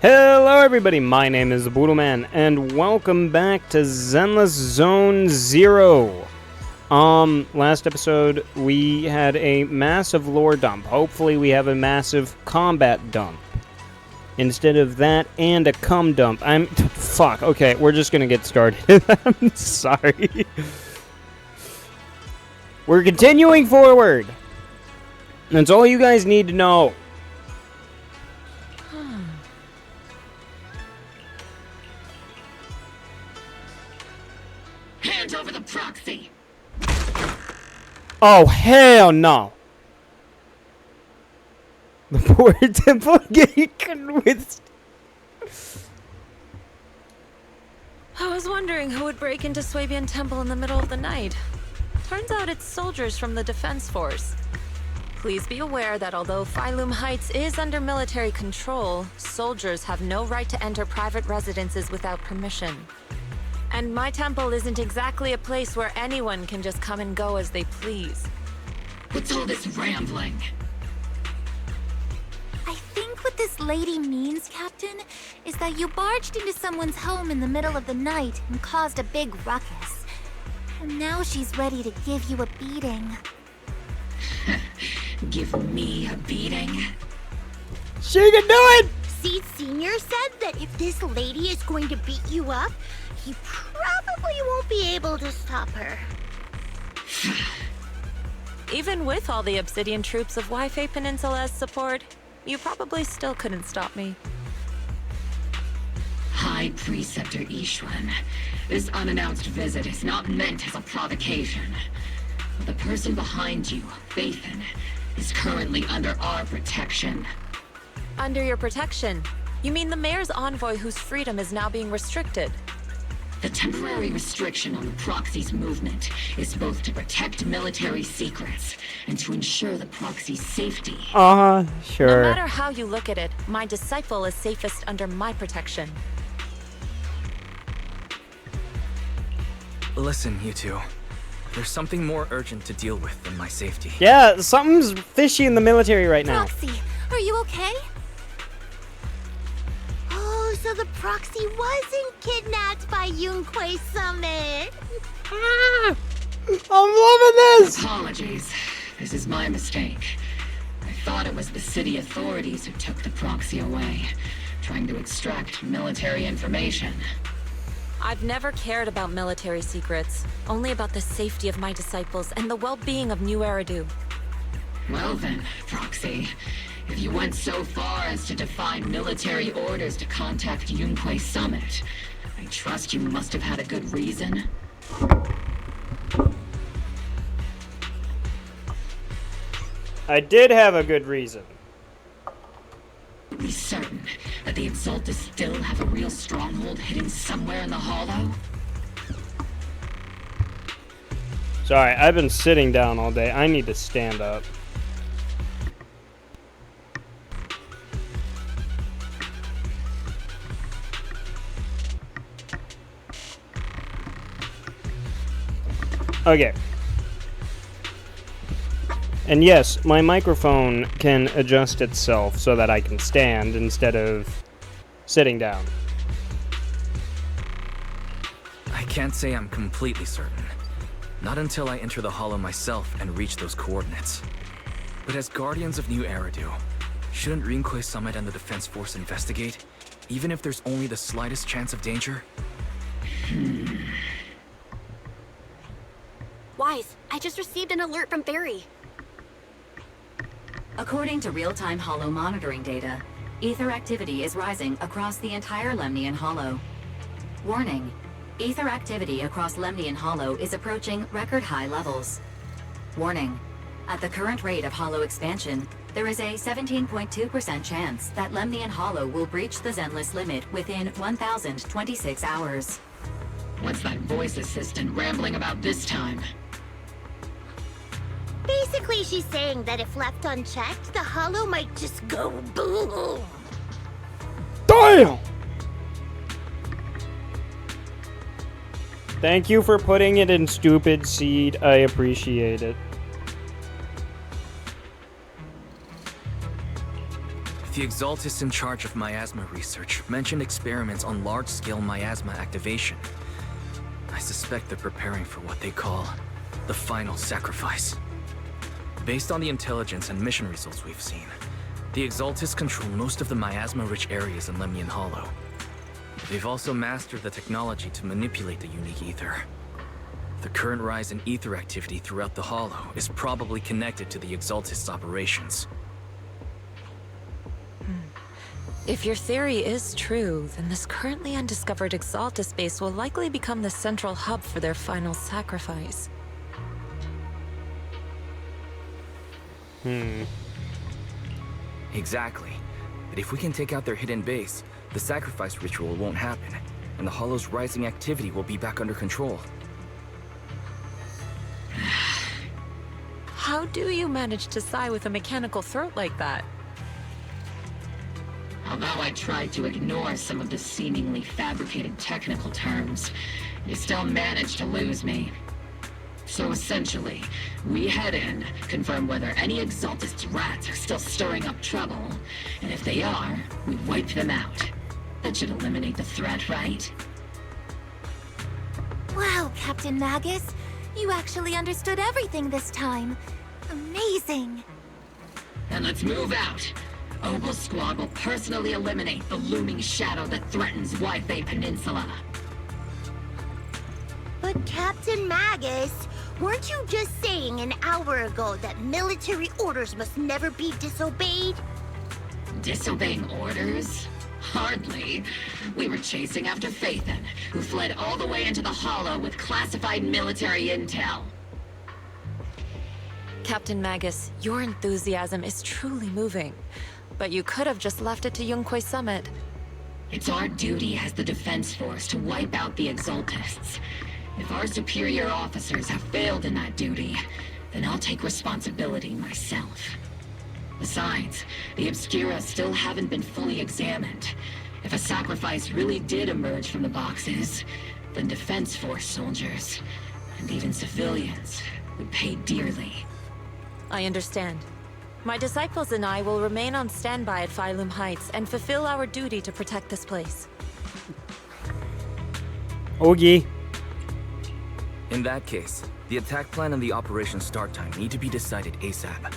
Hello everybody, my name is the Boodleman, and welcome back to Zenless Zone Zero. Last episode we had a massive lore dump. Hopefully we have a massive combat dump. Instead of that and a cum dump. Fuck, okay, we're just gonna get started. I'm sorry. We're continuing forward. That's all you guys need to know. Hand over the proxy! Oh, hell no! The poor temple gate couldn't withstand. I was wondering who would break into Swabian Temple in the middle of the night. Turns out it's soldiers from the Defense Force. Please be aware that although Phylum Heights is under military control, soldiers have no right to enter private residences without permission. And my temple isn't exactly a place where anyone can just come and go as they please. What's all this rambling? I think what this lady means, Captain, is that you barged into someone's home in the middle of the night and caused a big ruckus. And now she's ready to give you a beating. Give me a beating? She can do it! Seed Senior said that if this lady is going to beat you up, he probably won't be able to stop her. Even with all the Obsidian troops of Wi-Fi Peninsula's support, you probably still couldn't stop me. High Preceptor Ishwan, this unannounced visit is not meant as a provocation. The person behind you, Bathan, is currently under our protection. Under your protection? You mean the mayor's envoy whose freedom is now being restricted? The temporary restriction on the proxy's movement is both to protect military secrets and to ensure the proxy's safety. Sure. No matter how you look at it, my disciple is safest under my protection. Listen, you two. There's something more urgent to deal with than my safety. Yeah, something's fishy in the military right now. Proxy, are you okay? Oh, so the proxy wasn't kidnapped by Yunquei Summit. I'm loving this! Apologies. This is my mistake. I thought it was the city authorities who took the proxy away, trying to extract military information. I've never cared about military secrets, only about the safety of my disciples and the well-being of New Eridu. Well then, Proxy, if you went so far as to defy military orders to contact Yunquei Summit, I trust you must have had a good reason. I did have a good reason. Be certain that the Exaltus still have a real stronghold hidden somewhere in the hollow? Sorry, I've been sitting down all day. I need to stand up. Okay. And yes, my microphone can adjust itself so that I can stand instead of sitting down. I can't say I'm completely certain. Not until I enter the hollow myself and reach those coordinates. But as Guardians of New Eridu, shouldn't Rinquei Summit and the Defense Force investigate, even if there's only the slightest chance of danger? Wise, I just received an alert from Barry. According to real-time Hollow monitoring data, ether activity is rising across the entire Lemnian Hollow. Warning, ether activity across Lemnian Hollow is approaching record-high levels. Warning, at the current rate of Hollow expansion, there is a 17.2% chance that Lemnian Hollow will breach the Zenless limit within 1,026 hours. What's that voice assistant rambling about this time? Basically, she's saying that if left unchecked, the hollow might just go boom. Damn! Thank you for putting it in stupid seed. I appreciate it. The Exaltists in charge of miasma research mentioned experiments on large-scale miasma activation. I suspect they're preparing for what they call the final sacrifice. Based on the intelligence and mission results we've seen, the Exaltists control most of the miasma-rich areas in Lemnian Hollow. They've also mastered the technology to manipulate the unique ether. The current rise in ether activity throughout the Hollow is probably connected to the Exaltists' operations. If your theory is true, then this currently undiscovered Exaltus base will likely become the central hub for their final sacrifice. Exactly. But if we can take out their hidden base, the sacrifice ritual won't happen, and the Hollow's rising activity will be back under control. How do you manage to sigh with a mechanical throat like that? Although I tried to ignore some of the seemingly fabricated technical terms, you still managed to lose me. So essentially, we head in, confirm whether any Exaltist rats are still stirring up trouble, and if they are, we wipe them out. That should eliminate the threat, right? Wow, Captain Magus. You actually understood everything this time. Amazing. Then let's move out. Opal Squad will personally eliminate the looming shadow that threatens Whattttt Peninsula. But Captain Magus, weren't you just saying an hour ago that military orders must never be disobeyed? Disobeying orders? Hardly. We were chasing after Phaethon, who fled all the way into the Hollow with classified military intel. Captain Magus, your enthusiasm is truly moving. But you could have just left it to Yunquay Summit. It's our duty as the Defense Force to wipe out the Exaltists. If our superior officers have failed in that duty, then I'll take responsibility myself. Besides, the Obscura still haven't been fully examined. If a sacrifice really did emerge from the boxes, then Defense Force soldiers, and even civilians, would pay dearly. I understand. My disciples and I will remain on standby at Phylum Heights and fulfill our duty to protect this place. Okay. In that case, the attack plan and the operation start time need to be decided ASAP.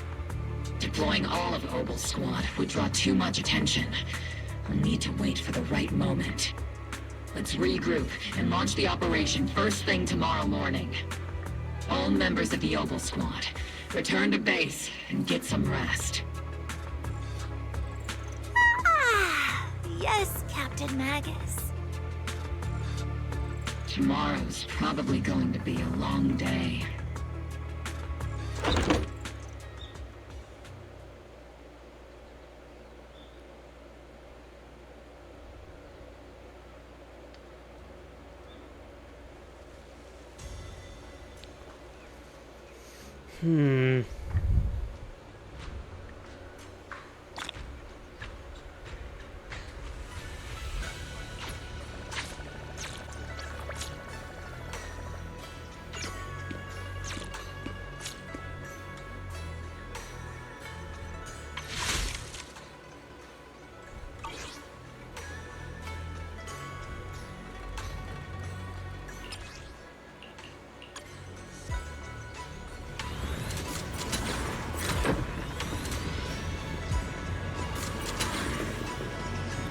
Deploying all of Opal Squad would draw too much attention. We'll need to wait for the right moment. Let's regroup and launch the operation first thing tomorrow morning. All members of the Opal Squad, return to base and get some rest. Ah, yes, Captain Magus. Tomorrow's probably going to be a long day.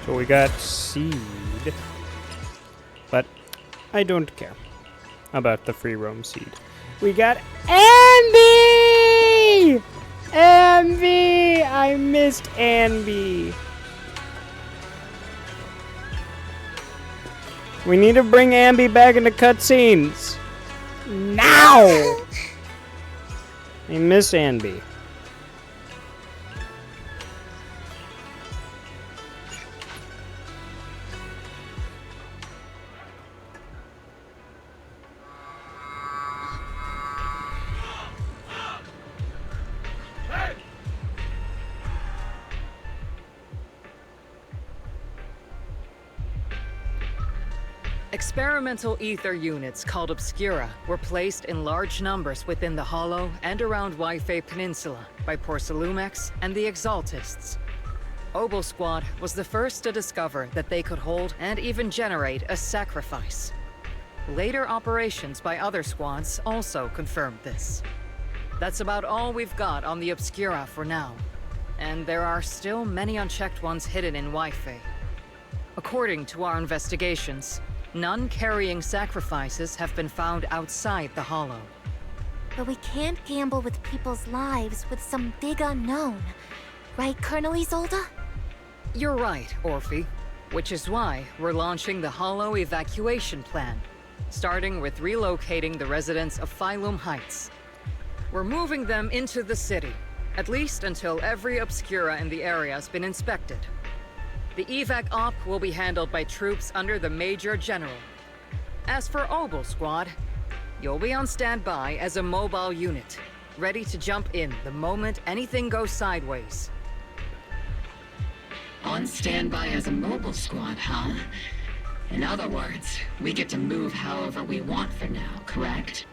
So we got seed, but I don't care about the free roam seed. We got Ambi! Ambi! I missed Ambi. We need to bring Ambi back into cutscenes. Now! I miss Ambi. Experimental ether units called Obscura were placed in large numbers within the Hollow and around Whattttt Peninsula by Porcelumex and the Exaltists. Obel Squad was the first to discover that they could hold and even generate a sacrifice. Later operations by other squads also confirmed this. That's about all we've got on the Obscura for now, and there are still many unchecked ones hidden in Wi-Fi. According to our investigations, none carrying sacrifices have been found outside the Hollow. But we can't gamble with people's lives with some big unknown. Right, Colonel Isolde? You're right, Orphe. Which is why we're launching the Hollow evacuation plan, starting with relocating the residents of Phylum Heights. We're moving them into the city, at least until every Obscura in the area has been inspected. The evac op will be handled by troops under the Major General. As for Obel Squad, you'll be on standby as a mobile unit, ready to jump in the moment anything goes sideways. On standby as a mobile squad, huh? In other words, we get to move however we want for now, correct?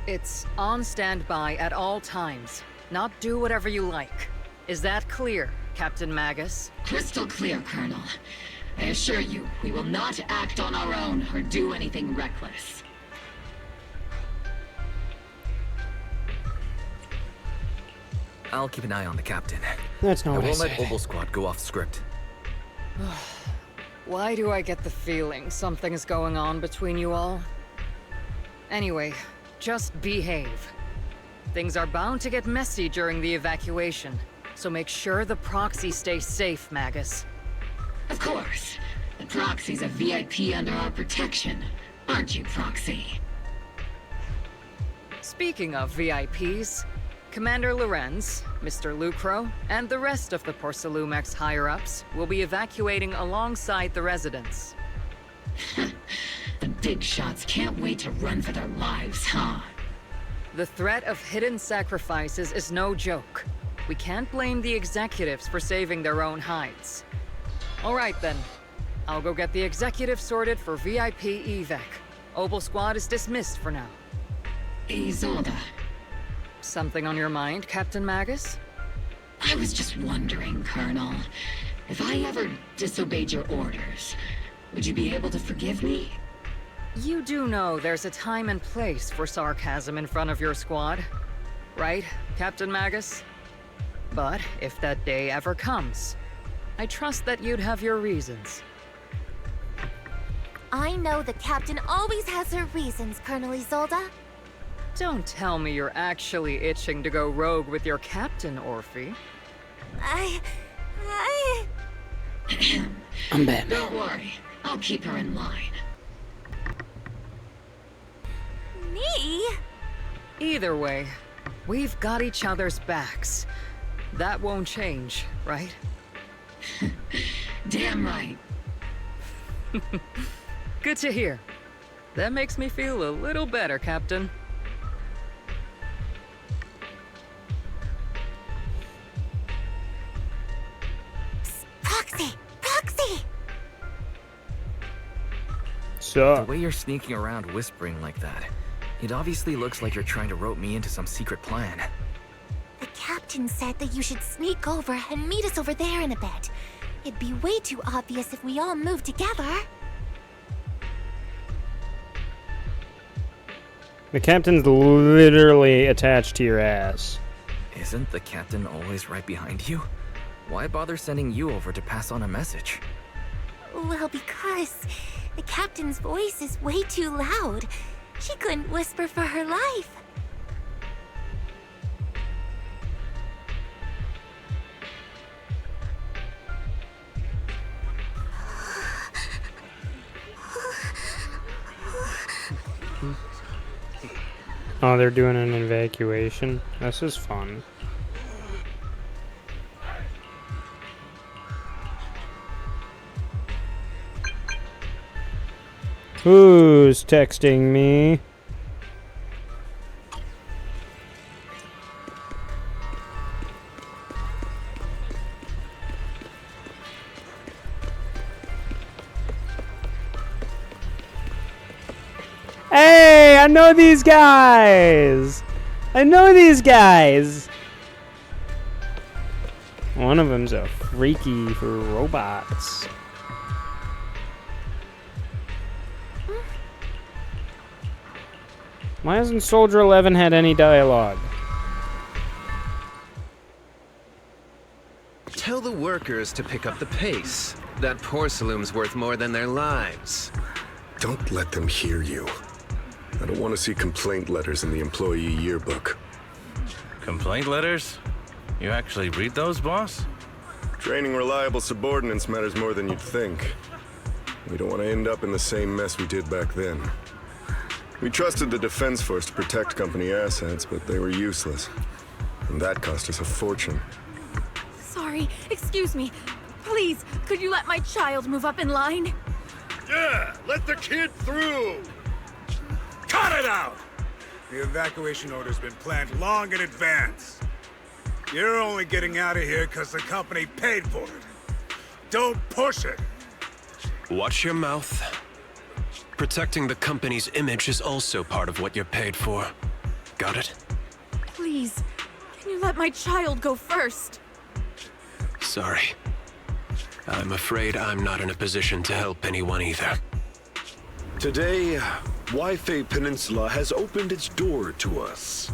It's on standby at all times, not do whatever you like. Is that clear, Captain Magus? Crystal clear, Colonel. I assure you, we will not act on our own or do anything reckless. I'll keep an eye on the captain. That's not I what I won't let said. Obel Squad go off script. Why do I get the feeling something's going on between you all? Anyway, just behave. Things are bound to get messy during the evacuation, so make sure the proxy stays safe, Magus. Of course. The Proxy's a VIP under our protection. Aren't you, Proxy? Speaking of VIPs, Commander Lorenz, Mr. Lucro, and the rest of the Porcelumex higher-ups will be evacuating alongside the residents. The big shots can't wait to run for their lives, huh? The threat of hidden sacrifices is no joke. We can't blame the executives for saving their own hides. All right then. I'll go get the executive sorted for VIP evac. Obel Squad is dismissed for now. Isolde, Something on your mind, Captain Magus? I was just wondering, Colonel, if I ever disobeyed your orders, would you be able to forgive me? You do know there's a time and place for sarcasm in front of your squad, right, Captain Magus? But if that day ever comes, I trust that you'd have your reasons. I know the captain always has her reasons, Colonel Isolde. Don't tell me you're actually itching to go rogue with your captain, Orphe. I... I'm bad. Don't worry, I'll keep her in line. Me? Either way, we've got each other's backs. That won't change, right? Damn right. Good to hear. That makes me feel a little better, Captain. Proxy! Proxy! The So, way you're sneaking around whispering like that, it obviously looks like you're trying to rope me into some secret plan. The captain said that you should sneak over and meet us over there in a bit. It'd be way too obvious if we all moved together. the captain's literally attached to your ass. Isn't the captain always right behind you? Why bother sending you over to pass on a message? Well, because the captain's voice is way too loud. She couldn't whisper for her life. Oh, they're doing an evacuation. This is fun. Who's texting me? Hey, I know these guys. I know these guys. One of them's a freaky for robots. Why hasn't Soldier 11 had any dialogue? Tell the workers to pick up the pace. That porcelain's worth more than their lives. Don't let them hear you. I don't want to see complaint letters in the employee yearbook. Complaint letters? You actually read those, boss? Training reliable subordinates matters more than you'd think. We don't want to end up in the same mess we did back then. We trusted the Defense Force to protect company assets, but they were useless. And that cost us a fortune. Sorry, excuse me. Please, could you let my child move up in line? Yeah, let the kid through! Cut it out! The evacuation order's been planned long in advance. You're only getting out of here because the company paid for it. Don't push it! Watch your mouth. Protecting the company's image is also part of what you're paid for. Got it? Please, can you let my child go first? Sorry. I'm afraid I'm not in a position to help anyone either. Today, Wi-Fi Peninsula has opened its door to us.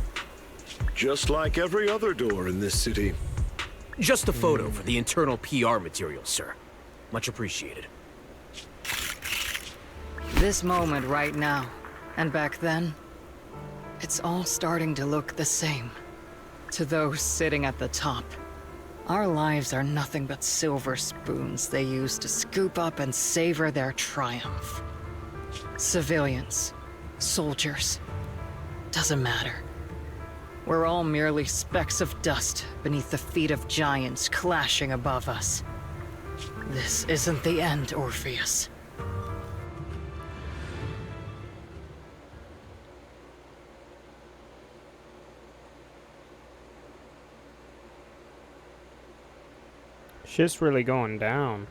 Just like every other door in this city. Just a photo for the internal PR material, sir. Much appreciated. This moment right now, and back then, it's all starting to look the same. To those sitting at the top, our lives are nothing but silver spoons they use to scoop up and savor their triumph. Civilians, soldiers, doesn't matter. We're all merely specks of dust beneath the feet of giants clashing above us. This isn't the end, Orpheus. Shit's really going down.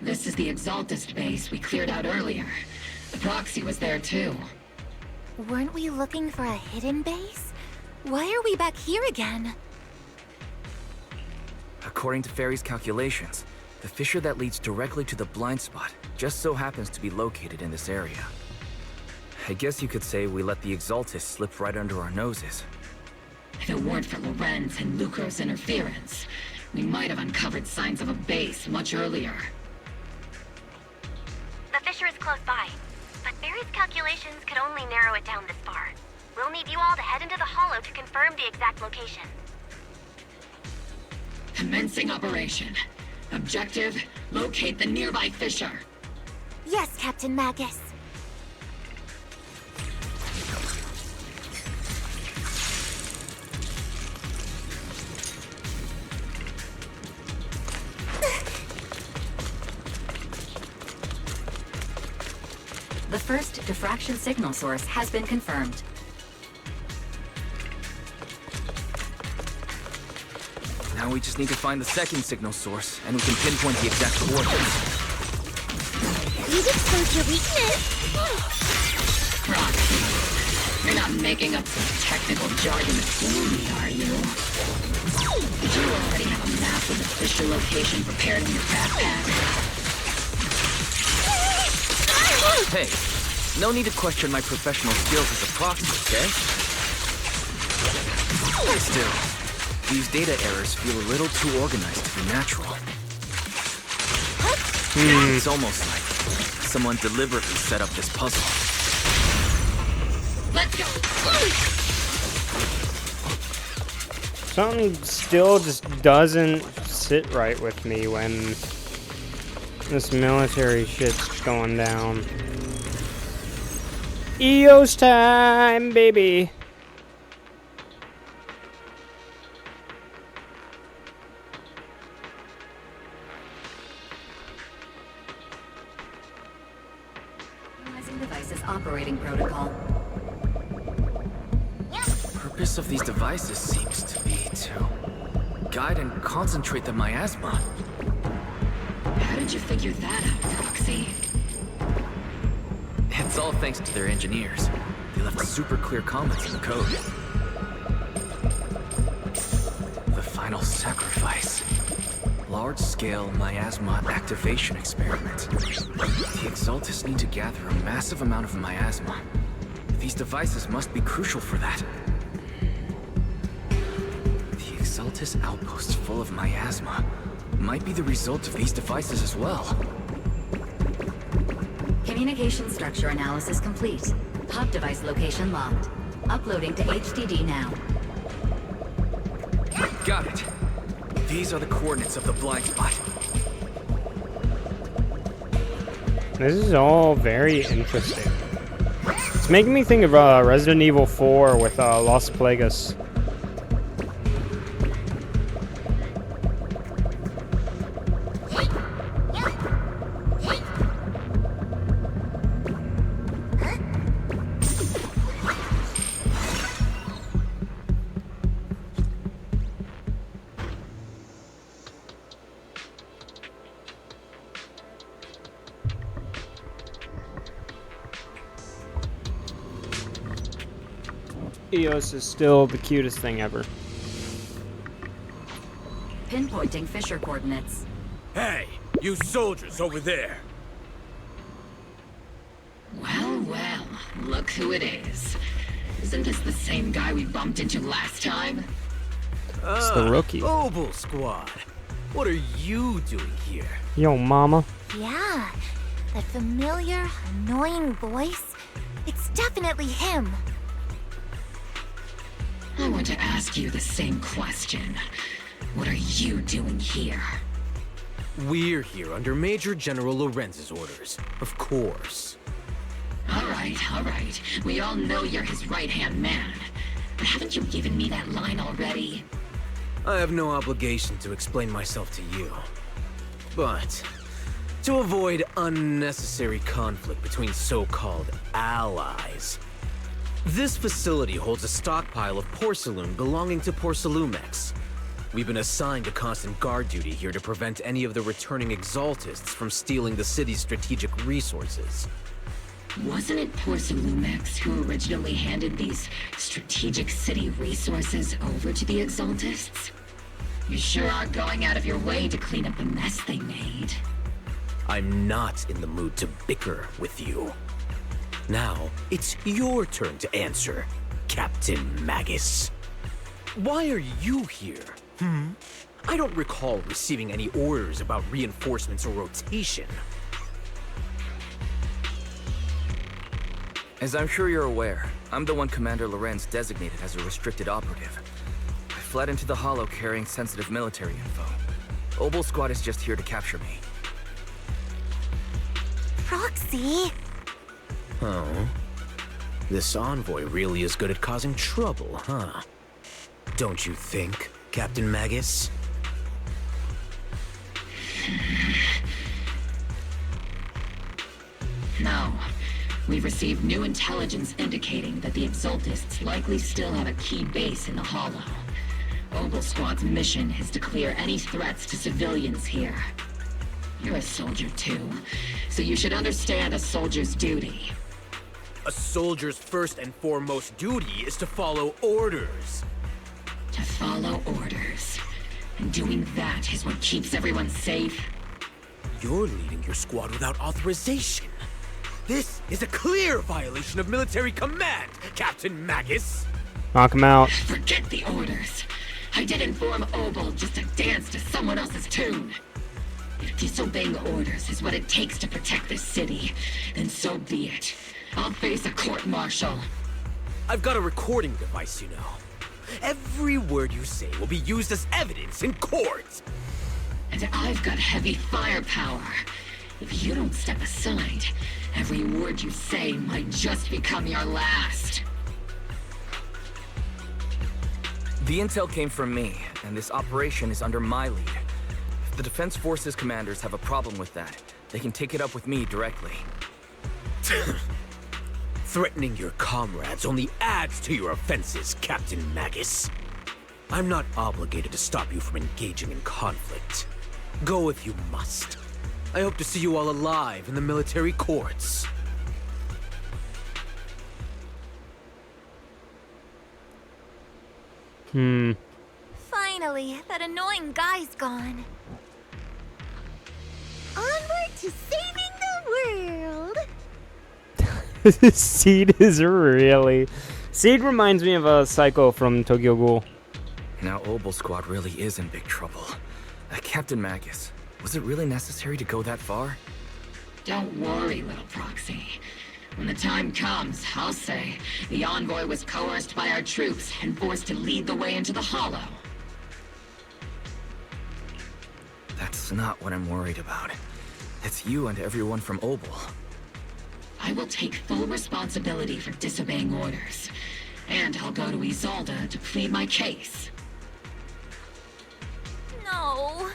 This is the Exaltist base we cleared out earlier. The proxy was there too. Weren't we looking for a hidden base? Why are we back here again? According to Fairy's calculations, the fissure that leads directly to the blind spot just so happens to be located in this area. I guess you could say we let the Exaltist slip right under our noses. If it weren't for Lorenz and Lucro's interference, we might have uncovered signs of a base much earlier. The fissure is close by, but Barry's calculations could only narrow it down this far. We'll need you all to head into the hollow to confirm the exact location. Commencing operation. Objective, locate the nearby fissure. Yes, Captain Magus. The first diffraction signal source has been confirmed. Now we just need to find the second signal source, and we can pinpoint the exact coordinates. You've exposed your weakness! Roxy, you're not making up some technical jargon to fool me, are you? Did you already have a map of the fissure location prepared in your backpack? Hey, no need to question my professional skills as a proxy, okay? Still, these data errors feel a little too organized to be natural. It's almost like someone deliberately set up this puzzle. Let's go! Something still just doesn't sit right with me when this military shit's going down. EOS time, baby! Analyzing devices operating protocol. The purpose of these devices seems to be to guide and concentrate the miasma. How did you figure that out, Proxy? It's all thanks to their engineers. They left super clear comments in the code. The final sacrifice. Large-scale miasma activation experiment. The Exaltis need to gather a massive amount of miasma. These devices must be crucial for that. The Exaltis outpost full of miasma might be the result of these devices as well. Communication structure analysis complete. Hub device location locked. Uploading to HDD now. Got it. These are the coordinates of the blind spot. This is all very interesting. It's making me think of Resident Evil 4 with Las Plagas. EOS is still the cutest thing ever. Pinpointing Fisher coordinates. Hey, you soldiers over there! Well, well, look who it is. Isn't this the same guy we bumped into last time? It's the rookie. Obel Squad. What are you doing here? Yo, mama. Yeah, that familiar, annoying voice. It's definitely him. I want to ask you the same question. What are you doing here? We're here under Major General Lorenz's orders, of course. All right. We all know you're his right-hand man. But haven't you given me that line already? I have no obligation to explain myself to you. But to avoid unnecessary conflict between so-called allies, this facility holds a stockpile of porcelain belonging to Porcelumex. We've been assigned to constant guard duty here to prevent any of the returning Exaltists from stealing the city's strategic resources. Wasn't it Porcelumex who originally handed these strategic city resources over to the Exaltists? You sure are going out of your way to clean up the mess they made. I'm not in the mood to bicker with you. Now, it's your turn to answer, Captain Magus. Why are you here? I don't recall receiving any orders about reinforcements or rotation. As I'm sure you're aware, I'm the one Commander Lorenz designated as a restricted operative. I fled into the Hollow carrying sensitive military info. Obel Squad is just here to capture me. Proxy? Oh? This envoy really is good at causing trouble, huh? Don't you think, Captain Magus? No. We've received new intelligence indicating that the Exaltists likely still have a key base in the Hollow. Obel Squad's mission is to clear any threats to civilians here. You're a soldier too, so you should understand a soldier's duty. A soldier's first and foremost duty is to follow orders. To follow orders. And doing that is what keeps everyone safe. You're leading your squad without authorization. This is a clear violation of military command, Captain Magus! Knock him out. Forget the orders. I did inform Obel just to dance to someone else's tune. If disobeying orders is what it takes to protect this city, then so be it. I'll face a court-martial. I've got a recording device, you know. Every word you say will be used as evidence in court. And I've got heavy firepower. If you don't step aside, every word you say might just become your last. The intel came from me, and this operation is under my lead. If the Defense Forces commanders have a problem with that, they can take it up with me directly. Threatening your comrades only adds to your offenses, Captain Magus. I'm not obligated to stop you from engaging in conflict. Go if you must. I hope to see you all alive in the military courts. Finally, that annoying guy's gone. Onward to saving the world! Seed is really... Seed reminds me of a Psycho from Tokyo Ghoul. Now Obel's squad really is in big trouble. Captain Magus, was it really necessary to go that far? Don't worry, little proxy. When the time comes, I'll say the envoy was coerced by our troops and forced to lead the way into the Hollow. That's not what I'm worried about. It's you and everyone from Obel. I will take full responsibility for disobeying orders, and I'll go to Isolde to plead my case. No.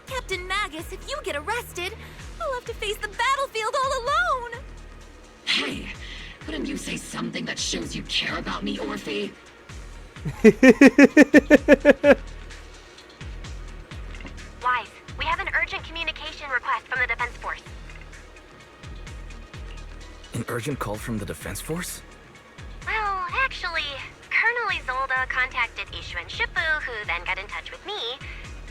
Captain Magus, if you get arrested, I'll have to face the battlefield all alone. Hey, couldn't you say something that shows you care about me, Orphe? Wise, we have an urgent communication request from the Defense Force. An urgent call from the Defense Force? Well, actually, Colonel Isolde contacted Ishu and Shippu, who then got in touch with me.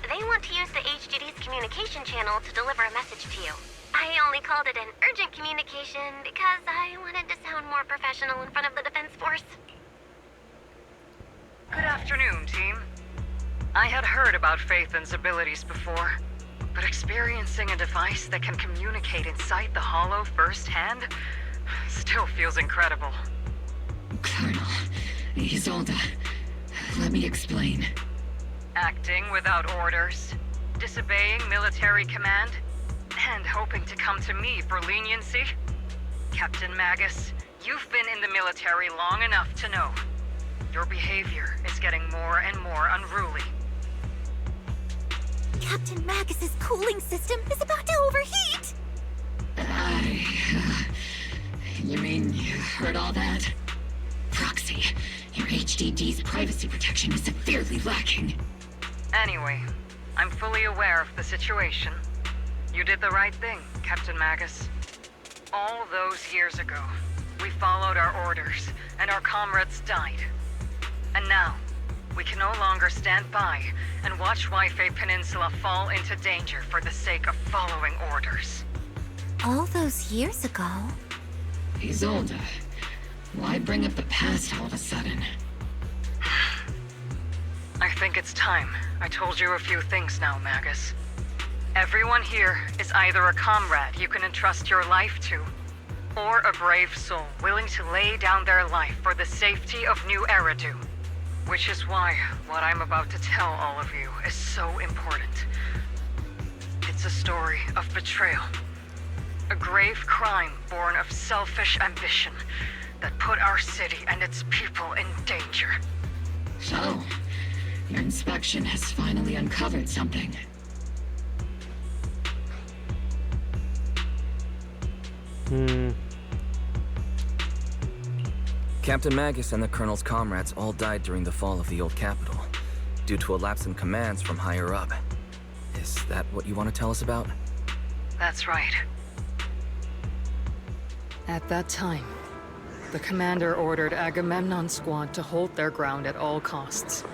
They want to use the HDD's communication channel to deliver a message to you. I only called it an urgent communication because I wanted to sound more professional in front of the Defense Force. Good afternoon, team. I had heard about Phaethon's abilities before, but experiencing a device that can communicate inside the Hollow firsthand still feels incredible. Colonel, Isolde, let me explain. Acting without orders, disobeying military command, and hoping to come to me for leniency? Captain Magus, you've been in the military long enough to know. Your behavior is getting more and more unruly. Captain Magus's cooling system is about to overheat! You mean you heard all that? Proxy, your HDD's privacy protection is severely lacking. Anyway, I'm fully aware of the situation. You did the right thing, Captain Magus. All those years ago, we followed our orders, and our comrades died. And now, we can no longer stand by and watch Waifei Peninsula fall into danger for the sake of following orders. All those years ago? Isolde, why bring up the past all of a sudden? I think it's time I told you a few things now, Magus. Everyone here is either a comrade you can entrust your life to, or a brave soul willing to lay down their life for the safety of New Eridu. Which is why what I'm about to tell all of you is so important. It's a story of betrayal. A grave crime born of selfish ambition that put our city and its people in danger. So, your inspection has finally uncovered something. Captain Magus and the Colonel's comrades all died during the fall of the old capital, due to a lapse in commands from higher up. Is that what you want to tell us about? That's right. At that time, the commander ordered Agamemnon's squad to hold their ground at all costs,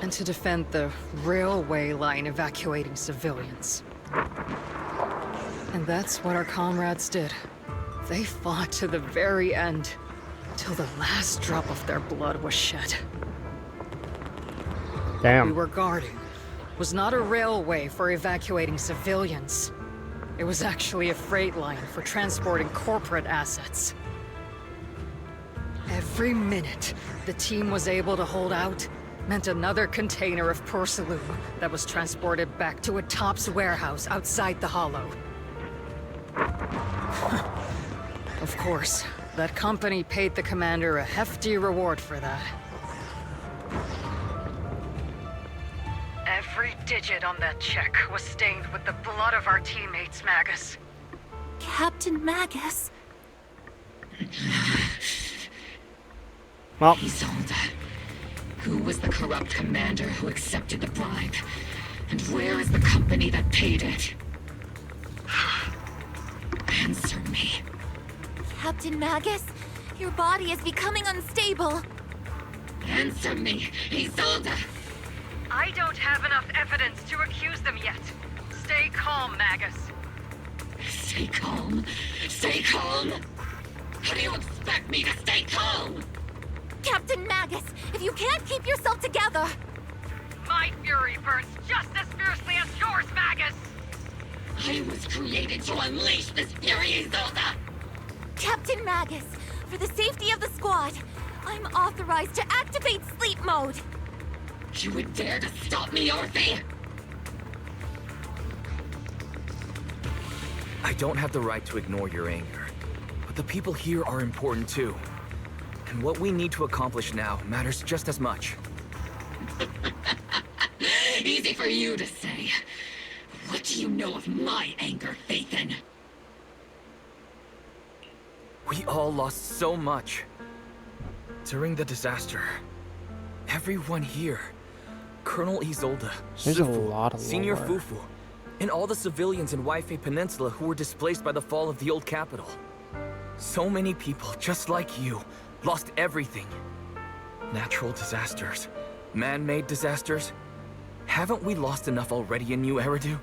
and to defend the railway line evacuating civilians. And that's what our comrades did, They fought to the very end, till the last drop of their blood was shed. Damn. We were guarding was not a railway for evacuating civilians. It was actually a freight line for transporting corporate assets. Every minute the team was able to hold out meant another container of porcelain that was transported back to a Tops warehouse outside the Hollow. Of course, that company paid the commander a hefty reward for that. Every digit on that check was stained with the blood of our teammates, Magus. Captain Magus? Well, Isolde. Who was the corrupt commander who accepted the bribe? And where is the company that paid it? Answer me. Captain Magus, your body is becoming unstable. Answer me, Isolde! I don't have enough evidence to accuse them yet. Stay calm, Magus. Stay calm? Stay calm? How do you expect me to stay calm? Captain Magus, if you can't keep yourself together... My fury burns just as fiercely as yours, Magus! I was created to unleash this fury, Isolde! Captain Magus, for the safety of the squad, I'm authorized to activate sleep mode. You would dare to stop me, Orphe? I don't have the right to ignore your anger, but the people here are important too. And what we need to accomplish now matters just as much. Easy for you to say. What do you know of my anger, Phaethon? We all lost so much. During the disaster, everyone here, Colonel Isolde, There's a Sifu, lot of Senior lore. Fufu, and all the civilians in Whattttt Peninsula who were displaced by the fall of the old capital. So many people, just like you, lost everything. Natural disasters, man-made disasters. Haven't we lost enough already in New Eridu?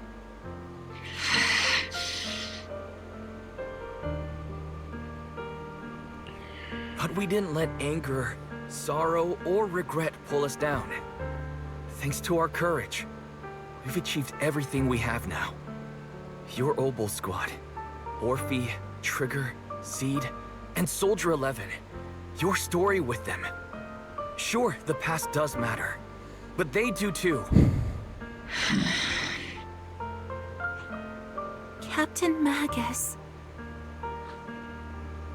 But we didn't let anger, sorrow, or regret pull us down. Thanks to our courage, we've achieved everything we have now. Your Obol squad, Orphe, Trigger, Seed, and Soldier 11. Your story with them. Sure, the past does matter, but they do too. Captain Magus.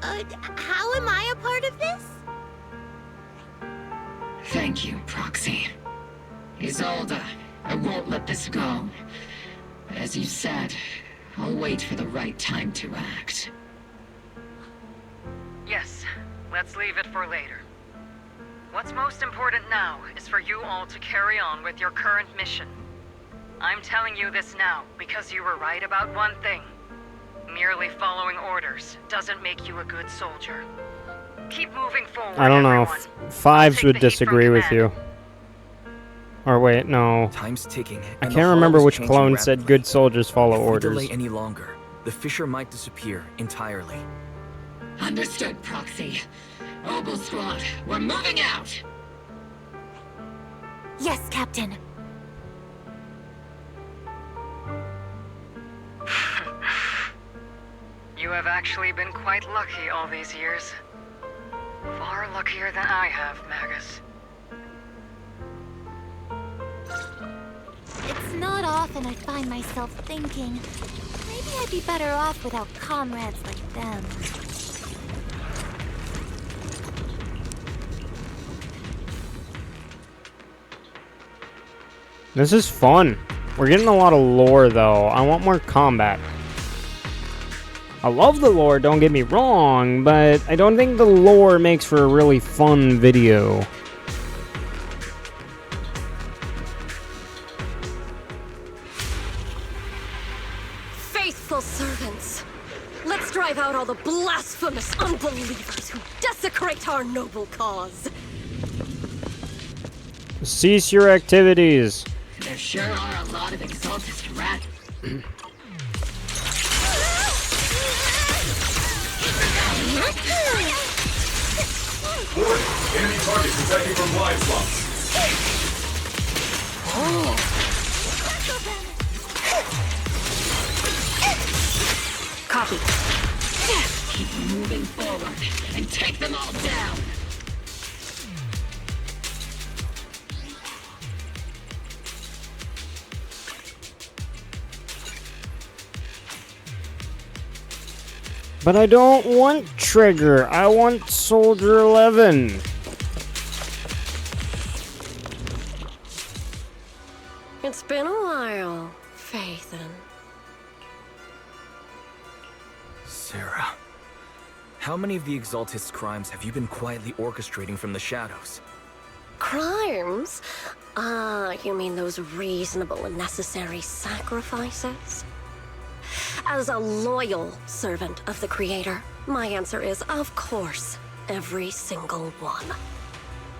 How am I a part of this? Thank you, Proxy. Isolde, I won't let this go. As you said, I'll wait for the right time to act. Yes, let's leave it for later. What's most important now is for you all to carry on with your current mission. I'm telling you this now because you were right about one thing. Merely following orders doesn't make you a good soldier. Keep moving forward, I don't know. everyone. Fives would disagree with you. Or wait, no. Time's ticking. I can't remember which clone said good soldiers follow orders. If we delay any longer, the Fisher might disappear entirely. Understood, Proxy. Obol Squad, we're moving out! Yes, Captain. You have actually been quite lucky all these years. Far luckier than I have, Magus. It's not often I find myself thinking, maybe I'd be better off without comrades like them. This is fun. We're getting a lot of lore, though. I want more combat. I love the lore, don't get me wrong, but I don't think the lore makes for a really fun video. Faithful servants, let's drive out all the blasphemous unbelievers who desecrate our noble cause. Cease your activities. There sure are a lot of exalted rat. Enemy target detected from blind spots. Copy. Keep moving forward and take them all down. But I don't want Trigger. I want Soldier 11. It's been a while, Faithin. Sarah, how many of the Exaltist's crimes have you been quietly orchestrating from the shadows? Crimes? Ah, you mean those reasonable and necessary sacrifices? As a loyal servant of the Creator, my answer is, of course, every single one.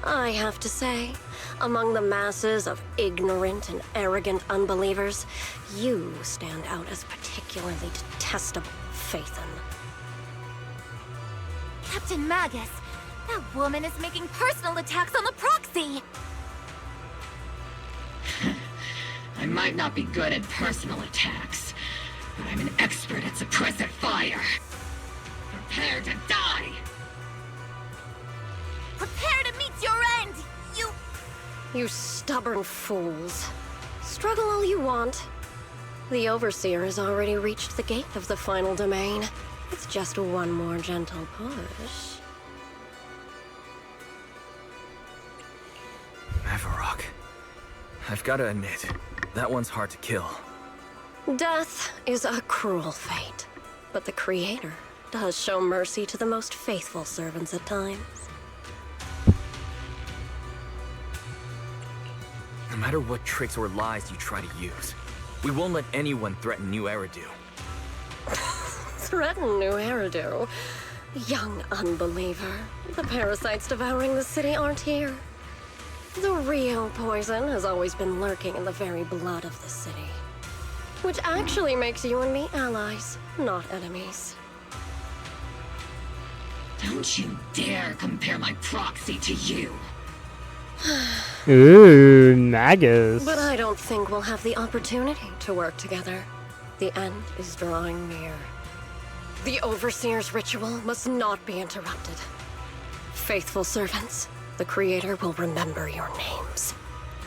I have to say, among the masses of ignorant and arrogant unbelievers, you stand out as particularly detestable, Faithin. Captain Magus, that woman is making personal attacks on the proxy! I might not be good at personal attacks, but I'm an expert at suppressive fire. Prepare to die! Prepare to meet your end, you... You stubborn fools. Struggle all you want. The Overseer has already reached the gate of the final domain. It's just one more gentle push. Mavarok. I've gotta admit, that one's hard to kill. Death is a cruel fate, but the Creator does show mercy to the most faithful servants at times. No matter what tricks or lies you try to use, we won't let anyone threaten New Eridu. Threaten New Eridu? Young unbeliever. The parasites devouring the city aren't here. The real poison has always been lurking in the very blood of the city. Which actually makes you and me allies, not enemies. Don't you dare compare my proxy to you. Ooh, Magus. But I don't think we'll have the opportunity to work together. The end is drawing near. The Overseer's ritual must not be interrupted. Faithful servants, the Creator will remember your names.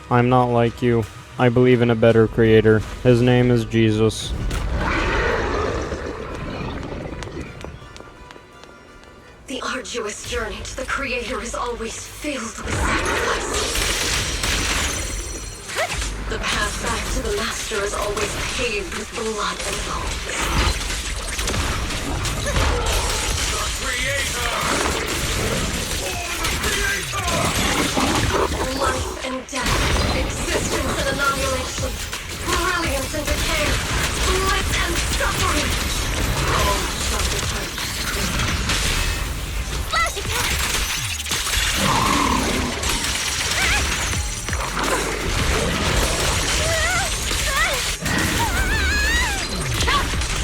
I'm not like you. I believe in a better creator. His name is Jesus. The arduous journey to the Creator is always filled with sacrifice. The path back to the Master is always paved with blood and bones. Life and death, existence and annihilation, brilliance and decay, bliss and suffering. All shall return. Flash attack!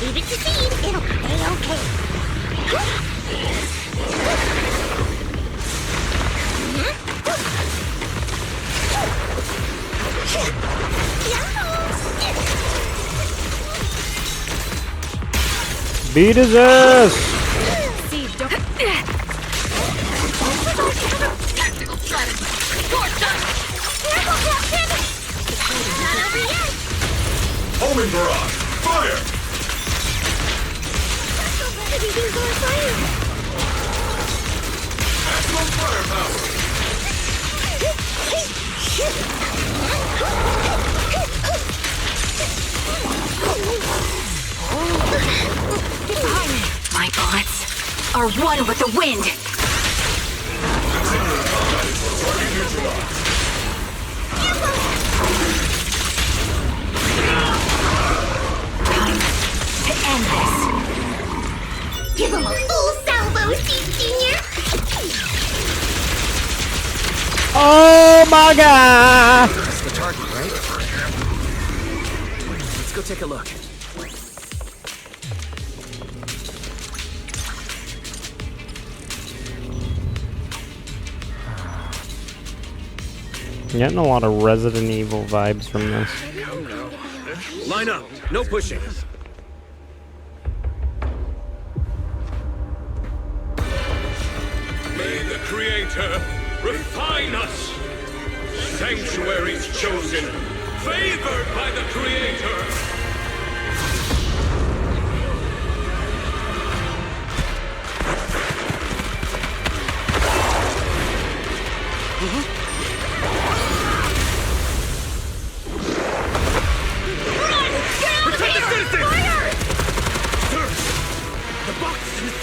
Leave it to Seed, it'll stay okay. Beat his ass! Seed, don't... Tactical strategy! Careful, Captain! Not over yet! Homing barrage! Fire! Everything's on fire! Maximum firepower! Get behind me! My bullets are one with the wind. Time to end this. Give him a full salvo, Senior! Oh my god! That's the target, right? Let's go take a look. I'm getting a lot of Resident Evil vibes from this. Line up. No pushing. May the Creator refine us. Sanctuaries chosen, favored by the Creator.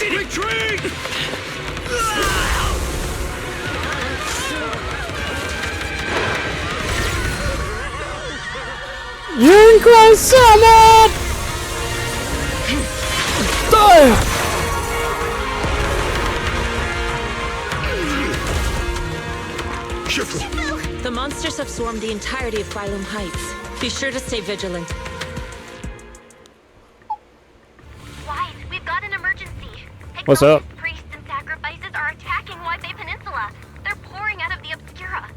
Retreat! Yunkai Summit! The monsters have swarmed the entirety of Phylum Heights. Be sure to stay vigilant. Wise, we've got an emergency. What's up? Priests and sacrifices are attacking Whattttt Peninsula. They're pouring out of the Obscura.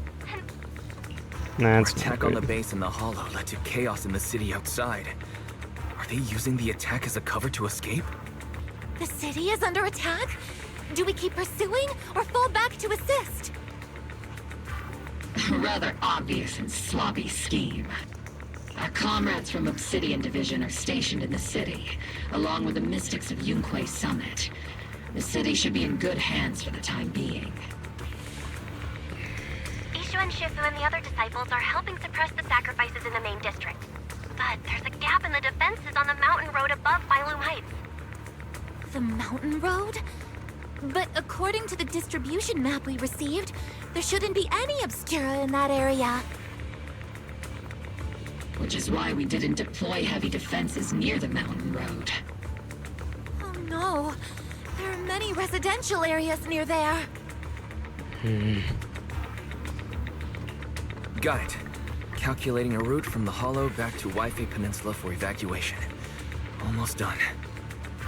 That's attack on the base in the Hollow led to chaos in the city outside. Are they using the attack as a cover to escape? The city is under attack? Do we keep pursuing or fall back to assist? A rather obvious and sloppy scheme. Our comrades from Obsidian Division are stationed in the city, along with the mystics of Yunkai Summit. The city should be in good hands for the time being. Ishu and Shifu and the other disciples are helping suppress the sacrifices in the main district. But there's a gap in the defenses on the mountain road above Phylum Heights. The mountain road? But according to the distribution map we received, there shouldn't be any Obscura in that area. Which is why we didn't deploy heavy defenses near the mountain road. Oh no, there are many residential areas near there. Got it. Calculating a route from the Hollow back to Whattttt Peninsula for evacuation. Almost done.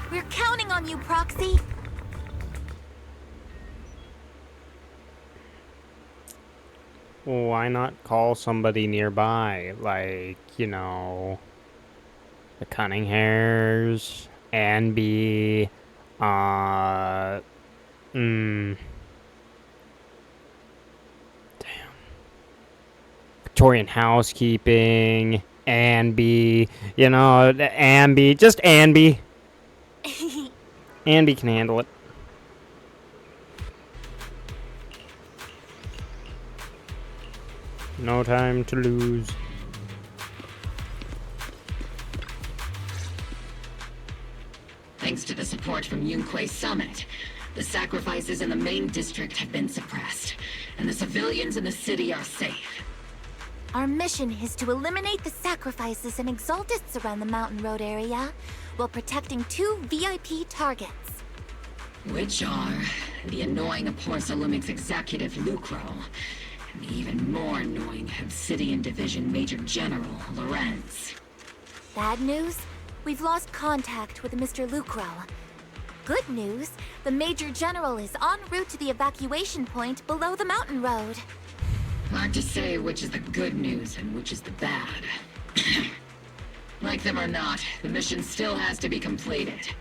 We're counting on you, Proxy. Why not call somebody nearby? Like, you know, the Cunning Hares, Anby, Damn. Victorian Housekeeping, Anby, you know, Anby, just Anby. Anby can handle it. No time to lose. Thanks to the support from Yunkai Summit, the sacrifices in the main district have been suppressed, and the civilians in the city are safe. Our mission is to eliminate the sacrifices and exaltists around the mountain road area, while protecting 2 VIP targets. Which are the annoying Aporsa Lumix executive Lucro, and the even more annoying Obsidian Division Major General Lorenz. Bad news? We've lost contact with Mr. Lucro. Good news, the Major General is en route to the evacuation point below the mountain road. Hard to say which is the good news and which is the bad. Like them or not, the mission still has to be completed.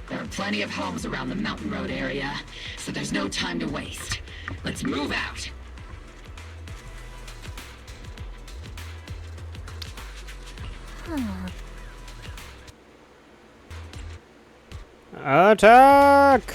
There are plenty of homes around the mountain road area, so there's no time to waste. Let's move out! Attack!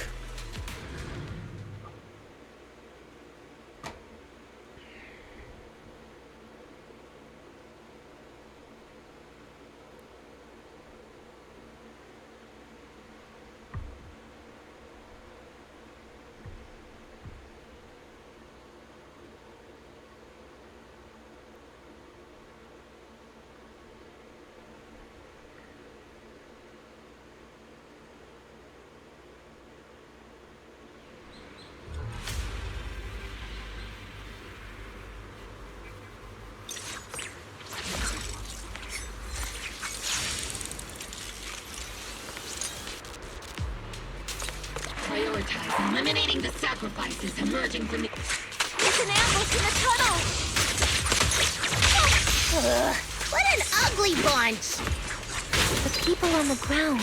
Prioritize eliminating the sacrifices emerging from the... It's an ambush in the tunnel! What an ugly bunch! The people on the ground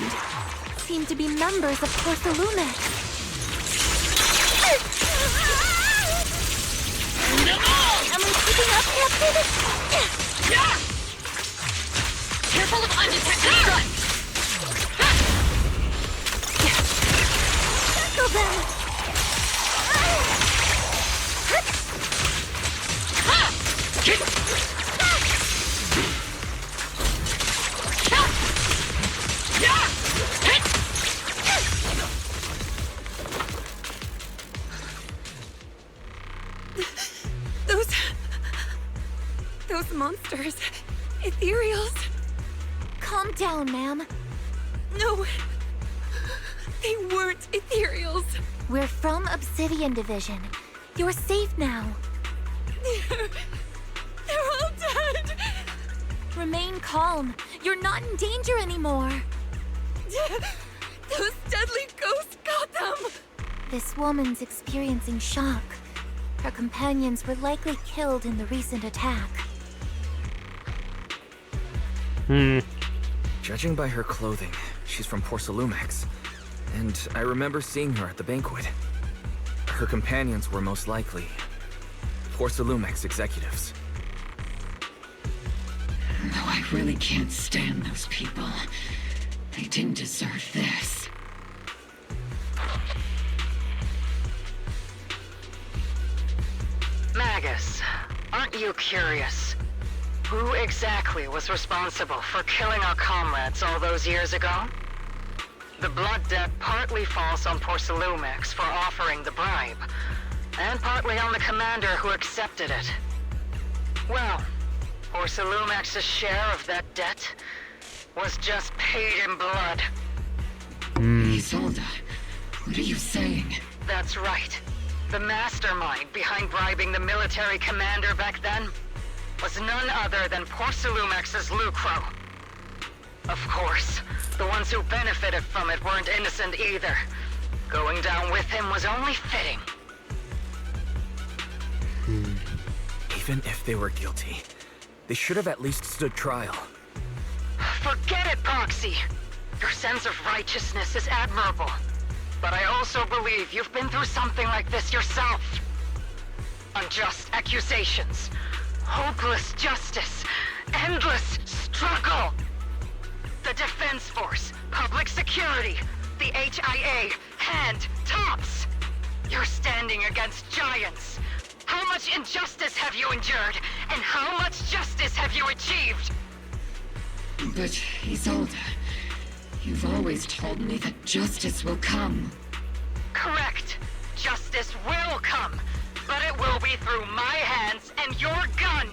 seem to be members of Porthalumex. Am I keeping up, Captain? Yeah! Careful of undetected struts! Tackle them! Those monsters. Ethereals. Calm down, ma'am. No. They weren't Ethereals. We're from Obsidian Division. You're safe now. They're all dead. Remain calm. You're not in danger anymore. Those deadly ghosts got them. This woman's experiencing shock. Her companions were likely killed in the recent attack. Judging by her clothing, she's from Porthalumex. And I remember seeing her at the banquet. Her companions were most likely Porthalumex executives. No, I really can't stand those people. They didn't deserve this. Magus, aren't you curious? Who exactly was responsible for killing our comrades all those years ago? The blood debt partly falls on Porthalumex for offering the bribe, and partly on the commander who accepted it. Well, Porthalumex's share of that debt was just paid in blood. Isolde, what are you saying? That's right. The mastermind behind bribing the military commander back then was none other than Porthalumex's Lucro. Of course, the ones who benefited from it weren't innocent either. Going down with him was only fitting. Even if they were guilty, they should have at least stood trial. Forget it, Proxy! Your sense of righteousness is admirable. But I also believe you've been through something like this yourself. Unjust accusations, hopeless justice, endless struggle. The Defense Force, public security, the HIA, and tops. You're standing against giants. How much injustice have you endured, and how much justice have you achieved? But, Isolde, you've always told me that justice will come. Correct. Justice will come, but it will be through my hands and your gun.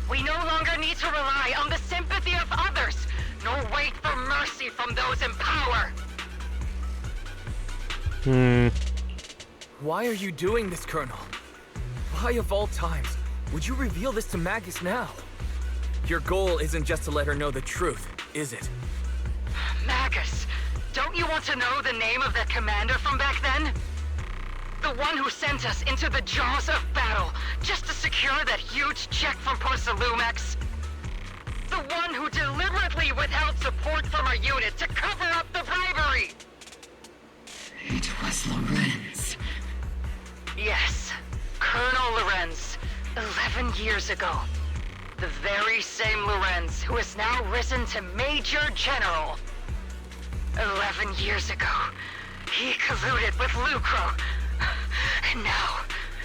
We no longer need to rely on the sympathy of others, nor wait for mercy from those in power. Why are you doing this, Colonel? Why of all times would you reveal this to Magus now? Your goal isn't just to let her know the truth, is it? Magus, don't you want to know the name of that commander from back then? The one who sent us into the jaws of battle just to secure that huge check from Porthalumex? The one who deliberately withheld support from our unit to cover up the bribery! It was Lorenz. Yes, Colonel Lorenz, 11 years ago. The very same Lorenz who has now risen to Major General. 11 years ago, he colluded with Lucro. And now,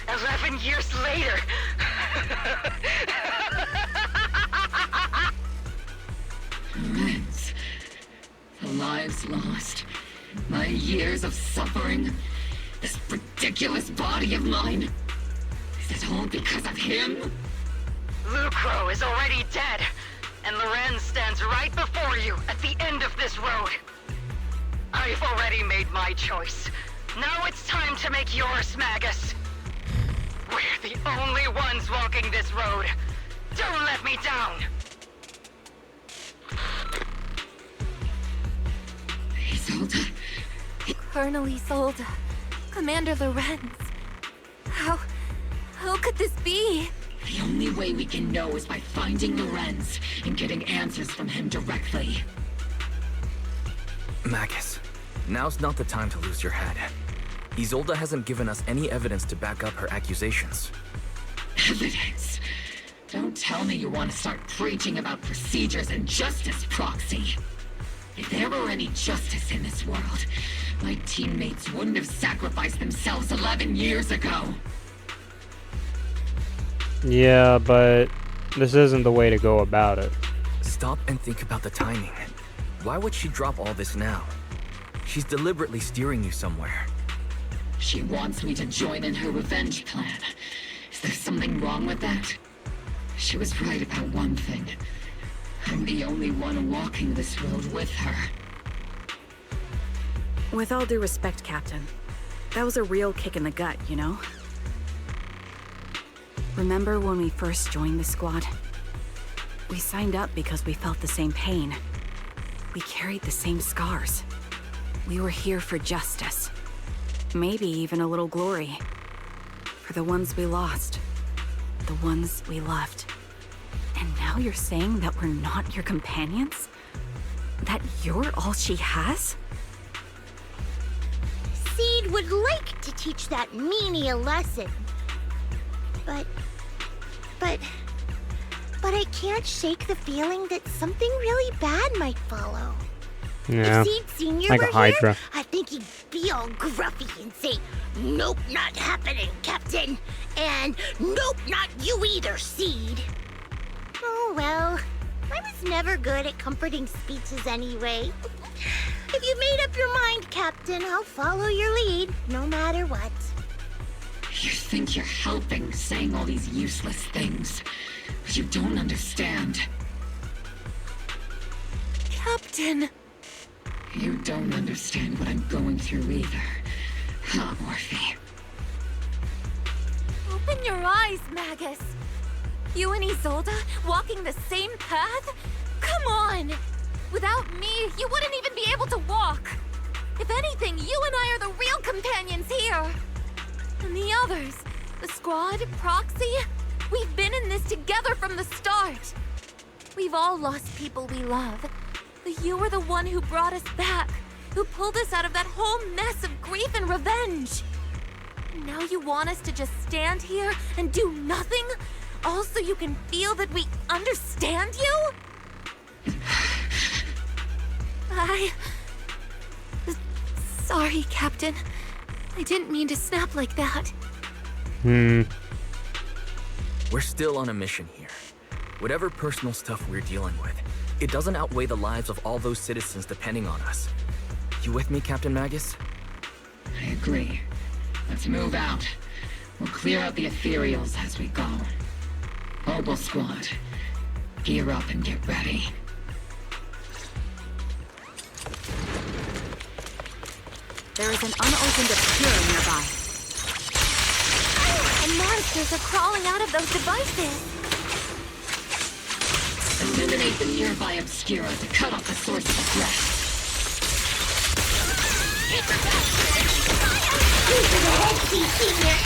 11 years later... Lorenz, the lives lost, my years of suffering, this ridiculous body of mine. Is it all because of him? Lucro is already dead, and Lorenz stands right before you at the end of this road. I've already made my choice. Now it's time to make yours, Magus. We're the only ones walking this road. Don't let me down! Isolde? Colonel Isolde. Commander Lorenz. How could this be? The only way we can know is by finding Lorenz and getting answers from him directly. Magus, now's not the time to lose your head. Isolde hasn't given us any evidence to back up her accusations. Evidence? Don't tell me you want to start preaching about procedures and justice, Proxy. If there were any justice in this world, my teammates wouldn't have sacrificed themselves 11 years ago. Yeah, but this isn't the way to go about it. Stop and think about the timing. Why would she drop all this now? She's deliberately steering you somewhere. She wants me to join in her revenge plan. Is there something wrong with that? She was right about one thing. I'm the only one walking this road with her. With all due respect, Captain, that was a real kick in the gut, you know? Remember when we first joined the squad? We signed up because we felt the same pain. We carried the same scars. We were here for justice. Maybe even a little glory. For the ones we lost. The ones we loved. And now you're saying that we're not your companions? That you're all she has? Seed would like to teach that meanie a lesson. But I can't shake the feeling that something really bad might follow. Yeah, if Seed Sr. like were a Hydra. here, I think he'd be all gruffy and say, "Nope, not happening, Captain." And, "Nope, not you either, Seed." Oh well, I was never good at comforting speeches anyway. If you made up your mind, Captain, I'll follow your lead, no matter what. You think you're helping, saying all these useless things, but you don't understand. Captain! You don't understand what I'm going through either, huh, Morphe? Open your eyes, Magus. You and Isolde walking the same path? Come on! Without me, you wouldn't even be able to walk. If anything, you and I are the real companions here. And the others, the squad, Proxy, we've been in this together from the start. We've all lost people we love. But you were the one who brought us back, who pulled us out of that whole mess of grief and revenge. And now you want us to just stand here and do nothing? All so you can feel that we understand you? Sorry, Captain. I didn't mean to snap like that. We're still on a mission here. Whatever personal stuff we're dealing with, it doesn't outweigh the lives of all those citizens depending on us. You with me, Captain Magus? I agree. Let's move out. We'll clear out the ethereals as we go. Mobile squad, gear up and get ready. There is an unopened obscura nearby. And monsters are crawling out of those devices. Eliminate the nearby obscura to cut off the source of the threat. Hit the bastard! Into the head, Senior!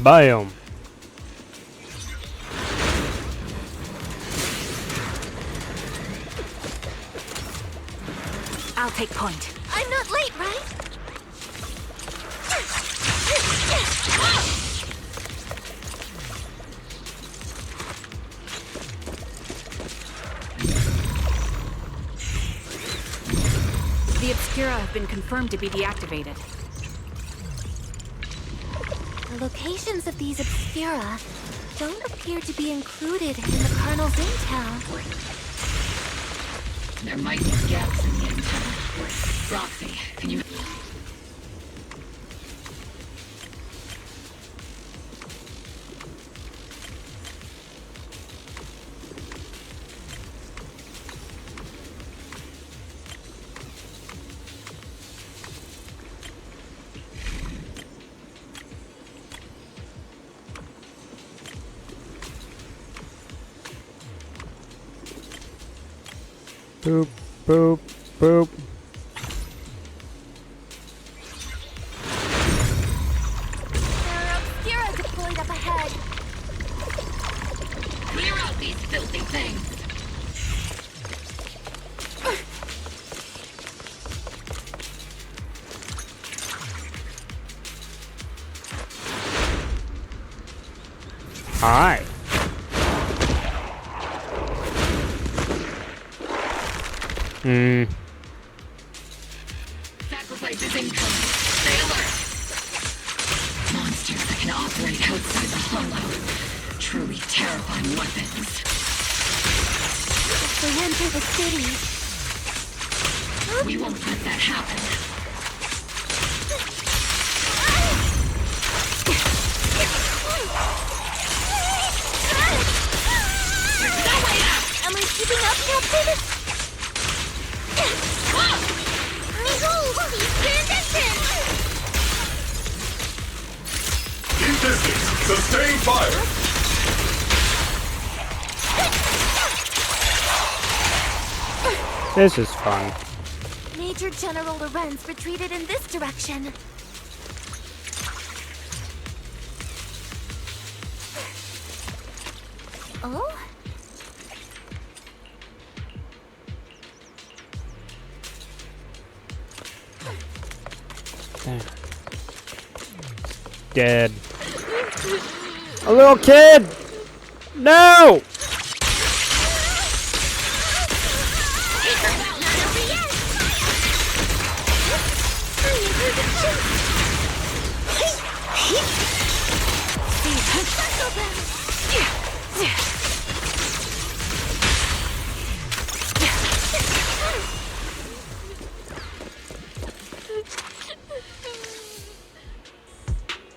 Biome. I'll take point. I'm not late, right? The Obscura have been confirmed to be deactivated. The locations of these Obscura don't appear to be included in the Colonel's intel. There might be gaps in the intel. Roxy, can you... Boop, boop, boop. There are Obscura deployed up ahead. Clear out these filthy things! Alright. Sacrifice is incoming. Stay alert! Monsters that can operate outside the hollow. Truly terrifying weapons. If they enter the city... We won't let that happen. There's no way out! Am I keeping up, Captain? Please pay attention! Keep distance. Sustain fire. This is fun. Major General Lorenz retreated in this direction. Oh? Dead. A little kid! No!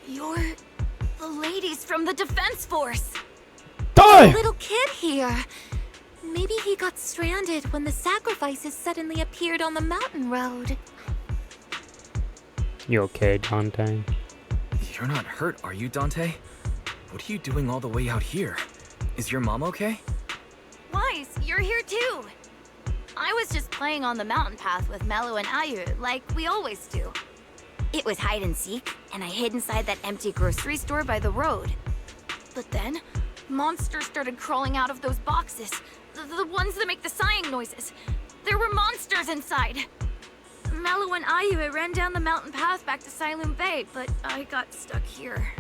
You're the ladies from the Defense Force. Die! A little kid here. Maybe he got stranded when the sacrifices suddenly appeared on the mountain road. You okay, Dante? You're not hurt, are you, Dante? What are you doing all the way out here? Is your mom okay? Wise, you're here too. I was just playing on the mountain path with Mello and Ayu, like we always do. It was hide and seek, and I hid inside that empty grocery store by the road. But then, monsters started crawling out of those boxes. The ones that make the sighing noises. There were monsters inside. Mello and Ayu ran down the mountain path back to Silum Bay, but I got stuck here.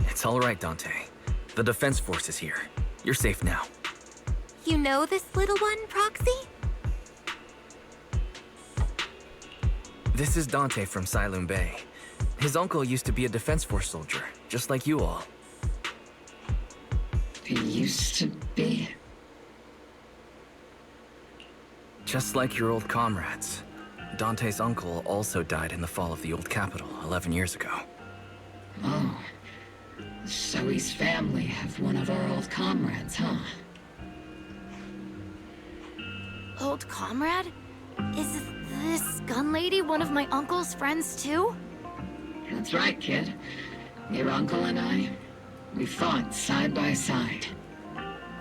It's all right, Dante. The Defense Force is here. You're safe now. You know this little one, Proxy? This is Dante from Silum Bay. His uncle used to be a Defense Force soldier, just like you all. He used to be? Just like your old comrades. Dante's uncle also died in the fall of the old capital 11 years ago. Oh. So his family have one of our old comrades, huh? Old comrade? Is this gun lady one of my uncle's friends too? That's right, kid. Your uncle and I, we fought side by side.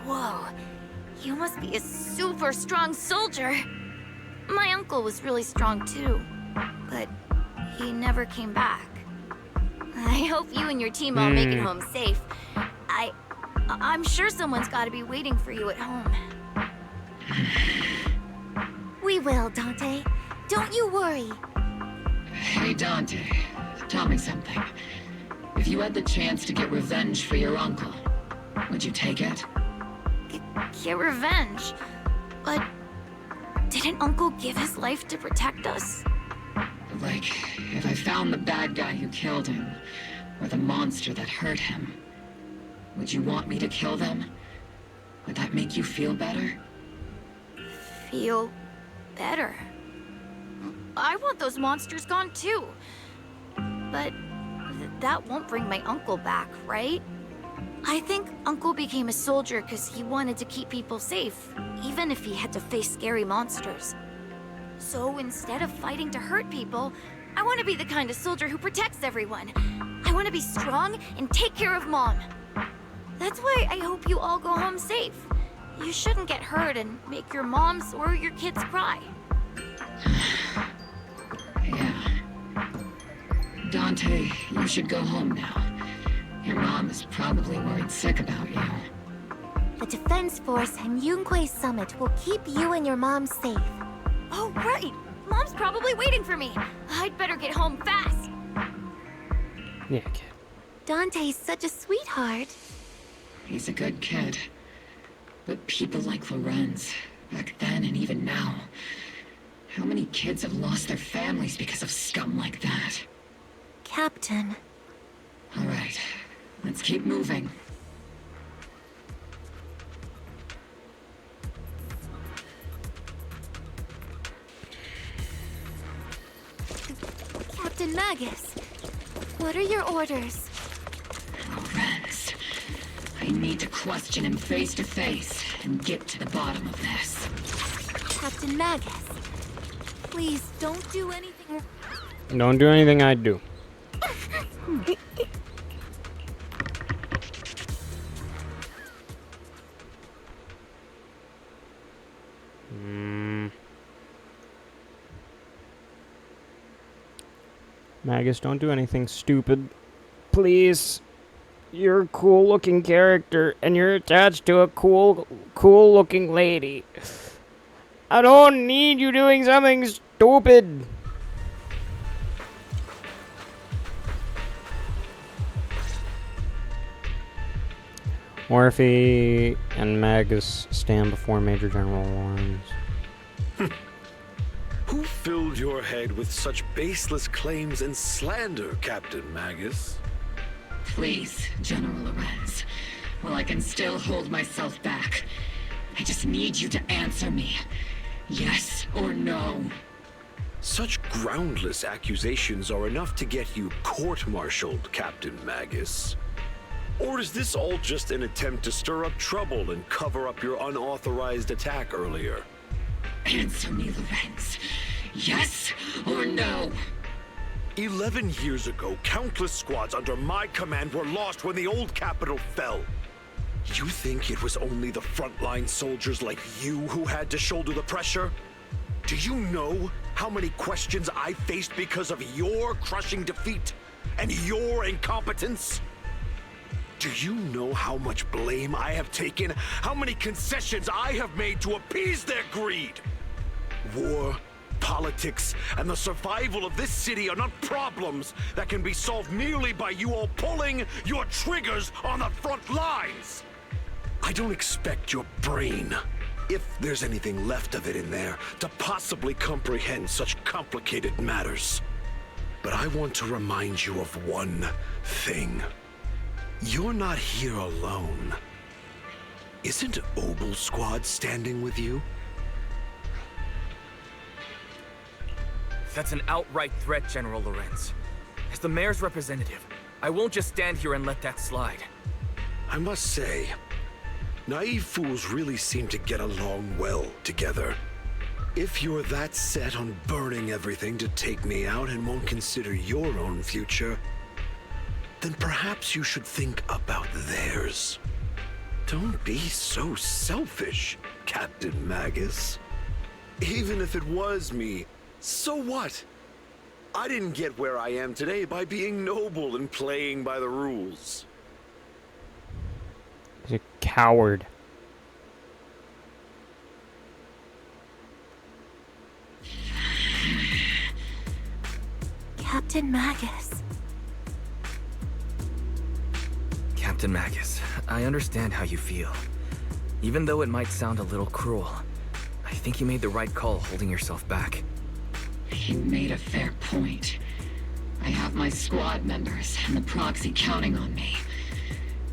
Whoa, you must be a super strong soldier. My uncle was really strong too, but he never came back. I hope you and your team all make it home safe. I'm sure someone's got to be waiting for you at home. We will, Dante. Don't you worry. Hey, Dante, tell me something. If you had the chance to get revenge for your uncle, would you take it? Get revenge? But didn't Uncle give his life to protect us? Like, if I found the bad guy who killed him, or the monster that hurt him, would you want me to kill them? Would that make you feel better? Feel better? I want those monsters gone too. But that won't bring my uncle back, right? I think Uncle became a soldier because he wanted to keep people safe, even if he had to face scary monsters. So instead of fighting to hurt people, I want to be the kind of soldier who protects everyone. I want to be strong and take care of Mom. That's why I hope you all go home safe. You shouldn't get hurt and make your moms or your kids cry. Yeah. Dante, you should go home now. Your mom is probably worried sick about you. The Defense Force and Yunque Summit will keep you and your mom safe. Oh, right! Mom's probably waiting for me. I'd better get home fast. Yeah, kid. Dante's such a sweetheart. He's a good kid. But people like Lorenz, back then and even now, how many kids have lost their families because of scum like that? Captain. All right, let's keep moving. Captain Magus, what are your orders? Lorenz, I need to question him face to face and get to the bottom of this. Captain Magus, please don't do anything. Don't do anything I'd do. Magus, don't do anything stupid. Please. You're a cool-looking character, and you're attached to a cool-looking lady. I don't need you doing something stupid. Orphe and Magus stand before Major General Lawrence. Who filled your head with such baseless claims and slander, Captain Magus? Please, General Lorenz. While I can still hold myself back, I just need you to answer me. Yes or no? Such groundless accusations are enough to get you court-martialed, Captain Magus. Or is this all just an attempt to stir up trouble and cover up your unauthorized attack earlier? Answer me, Lorenz. Yes or no? 11 years ago, countless squads under my command were lost when the old capital fell. You think it was only the frontline soldiers like you who had to shoulder the pressure? Do you know how many questions I faced because of your crushing defeat and your incompetence? Do you know how much blame I have taken? How many concessions I have made to appease their greed? War, politics, and the survival of this city are not problems that can be solved merely by you all pulling your triggers on the front lines. I don't expect your brain, if there's anything left of it in there, to possibly comprehend such complicated matters. But I want to remind you of one thing. You're not here alone. Isn't Obel's squad standing with you? That's an outright threat, General Lorenz. As the mayor's representative, I won't just stand here and let that slide. I must say, naive fools really seem to get along well together. If you're that set on burning everything to take me out and won't consider your own future, then perhaps you should think about theirs. Don't be so selfish, Captain Magus. Even if it was me, so what? I didn't get where I am today by being noble and playing by the rules. He's a coward. Captain Magus. Captain Magus, I understand how you feel. Even though it might sound a little cruel, I think you made the right call holding yourself back. He made a fair point. I have my squad members and the proxy counting on me.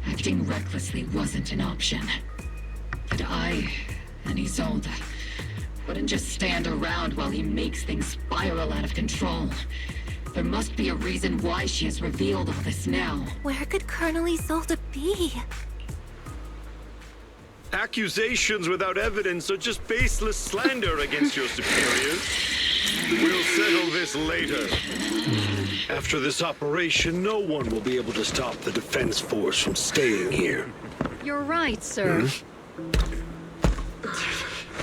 Acting recklessly wasn't an option. But I and Isolde wouldn't just stand around while he makes things spiral out of control. There must be a reason why she has revealed all this now. Where could Colonel Isolde be? Accusations without evidence are just baseless slander against your superiors. We'll settle this later. After this operation, no one will be able to stop the Defense Force from staying here. You're right, sir.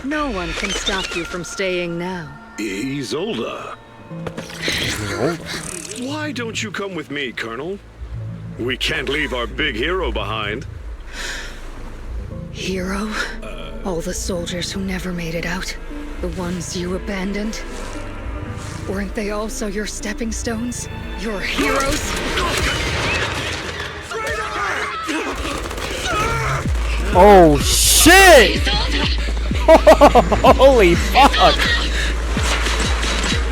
No one can stop you from staying now. Isolde. Why don't you come with me, Colonel? We can't leave our big hero behind. Hero? All the soldiers who never made it out? The ones you abandoned? Weren't they also your stepping stones? Your heroes? Oh, shit! Holy fuck!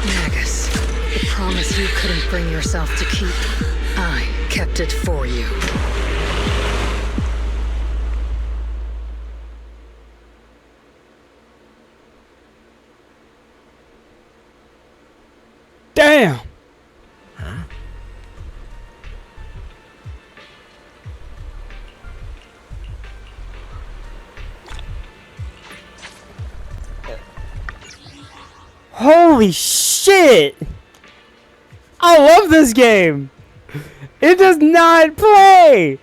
Magus, the promise you couldn't bring yourself to keep, I kept it for you. Damn! Holy shit! I love this game! It does not play!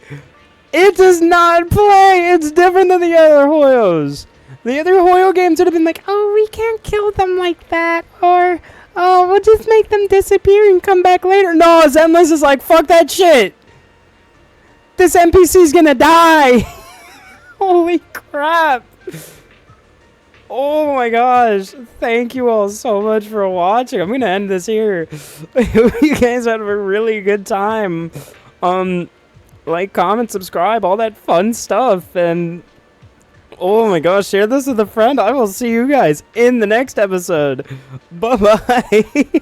It does not play! It's different than the other Hoyos. The other Hoyo games would have been like, oh, we can't kill them like that, or, oh, we'll just make them disappear and come back later. No, Zenless is like, fuck that shit! This NPC's gonna die! Holy crap! Oh my gosh, thank you all so much for watching. I'm gonna end this here. You guys had a really good time. Like, comment, subscribe, all that fun stuff, and oh my gosh, share this with a friend. I will see you guys in the next episode. Bye-bye.